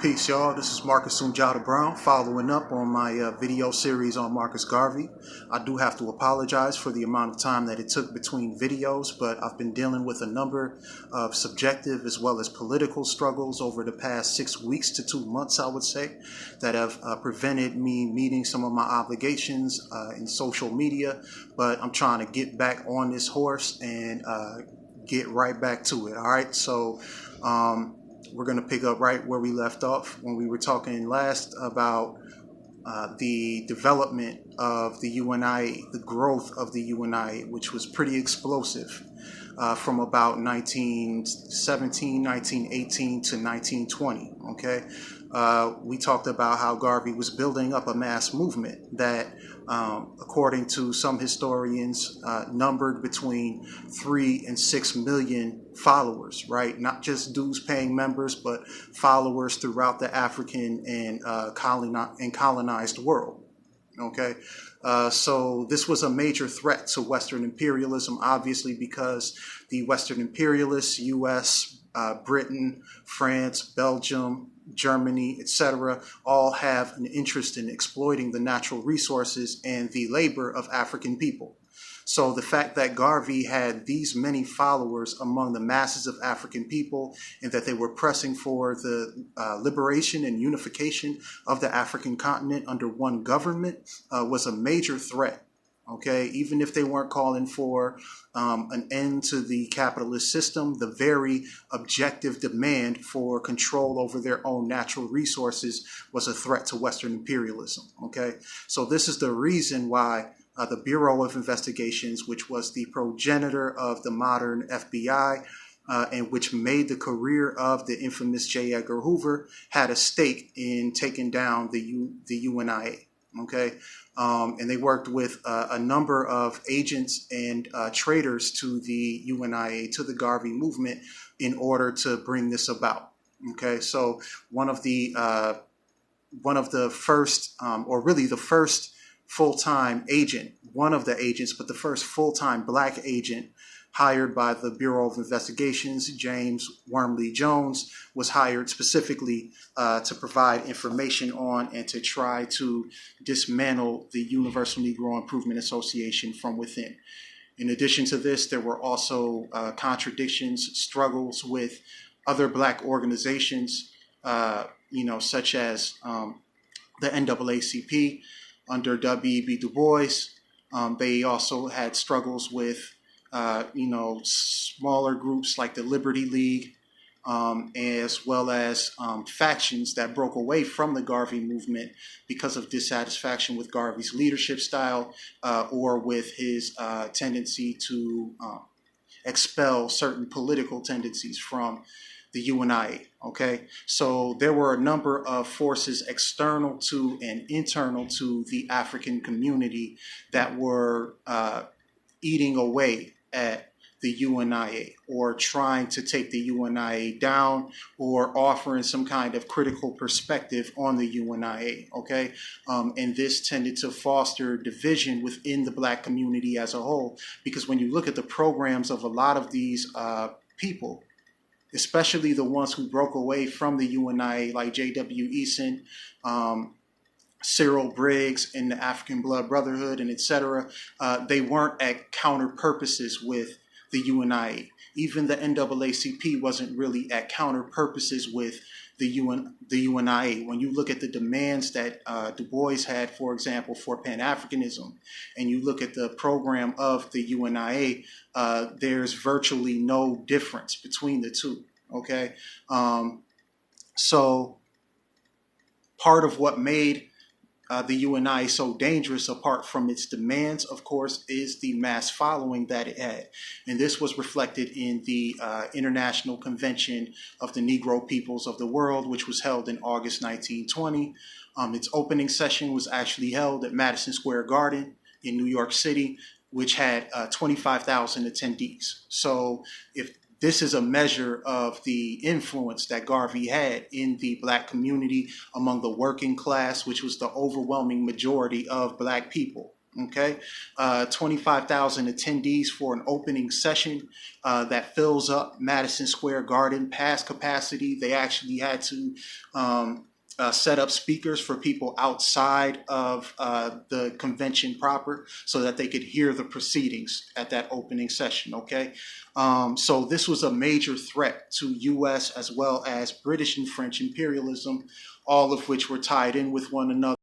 Peace, y'all. This is Marcus Sunjata Brown, following up on my video series on Marcus Garvey. I do have to apologize for the amount of time that it took between videos, but I've been dealing with a number of subjective as well as political struggles over the past 6 weeks to 2 months, I would say, that have prevented me meeting some of my obligations in social media. But I'm trying to get back on this horse and get right back to it. All right, so we're going to pick up right where we left off when we were talking last about the development of the UNIA, the growth of the UNIA, which was pretty explosive from about 1917, 1918 to 1920. Okay, we talked about how Garvey was building up a mass movement that, according to some historians, numbered between 3 and 6 million followers, right? Not just dues-paying members, but followers throughout the African and colonized world. Okay, so this was a major threat to Western imperialism, obviously, because the Western imperialists, U.S., Britain, France, Belgium, Germany, etc., all have an interest in exploiting the natural resources and the labor of African people. So the fact that Garvey had these many followers among the masses of African people and that they were pressing for the liberation and unification of the African continent under one government was a major threat. Okay, even if they weren't calling for an end to the capitalist system, the very objective demand for control over their own natural resources was a threat to Western imperialism. Okay, so this is the reason why the Bureau of Investigations, which was the progenitor of the modern FBI, and which made the career of the infamous J. Edgar Hoover, had a stake in taking down the UNIA. Okay, and they worked with a number of agents and traitors to the UNIA, to the Garvey movement, in order to bring this about. Okay, so one of the first, or really the first full-time agent, one of the agents, but the first full-time black agent hired by the Bureau of Investigations, James Wormley Jones, was hired specifically to provide information on and to try to dismantle the Universal Negro Improvement Association from within. In addition to this, there were also contradictions, struggles with other black organizations, such as the NAACP under W.E.B. Du Bois. They also had struggles with smaller groups like the Liberty League, as well as factions that broke away from the Garvey movement because of dissatisfaction with Garvey's leadership style or with his tendency to expel certain political tendencies from the UNIA. Okay, so there were a number of forces external to and internal to the African community that were eating away at the UNIA, or trying to take the UNIA down, or offering some kind of critical perspective on the UNIA. Okay, and this tended to foster division within the black community as a whole, because when you look at the programs of a lot of these people, especially the ones who broke away from the UNIA, like J.W. Eason, Cyril Briggs, and the African Blood Brotherhood, and etc., they weren't at counter purposes with the UNIA. Even the NAACP wasn't really at counter purposes with the UNIA. When you look at the demands that Du Bois had, for example, for Pan-Africanism, and you look at the program of the UNIA, there's virtually no difference between the two. Okay, so part of what made the UNIA so dangerous, apart from its demands, of course, is the mass following that it had. And this was reflected in the International Convention of the Negro Peoples of the World, which was held in August 1920. Its opening session was actually held at Madison Square Garden in New York City, which had 25,000 attendees. So if this is a measure of the influence that Garvey had in the black community among the working class, which was the overwhelming majority of black people. Okay, 25,000 attendees for an opening session that fills up Madison Square Garden past capacity. They actually had to set up speakers for people outside of the convention proper so that they could hear the proceedings at that opening session. Okay, so this was a major threat to U.S. as well as British and French imperialism, all of which were tied in with one another.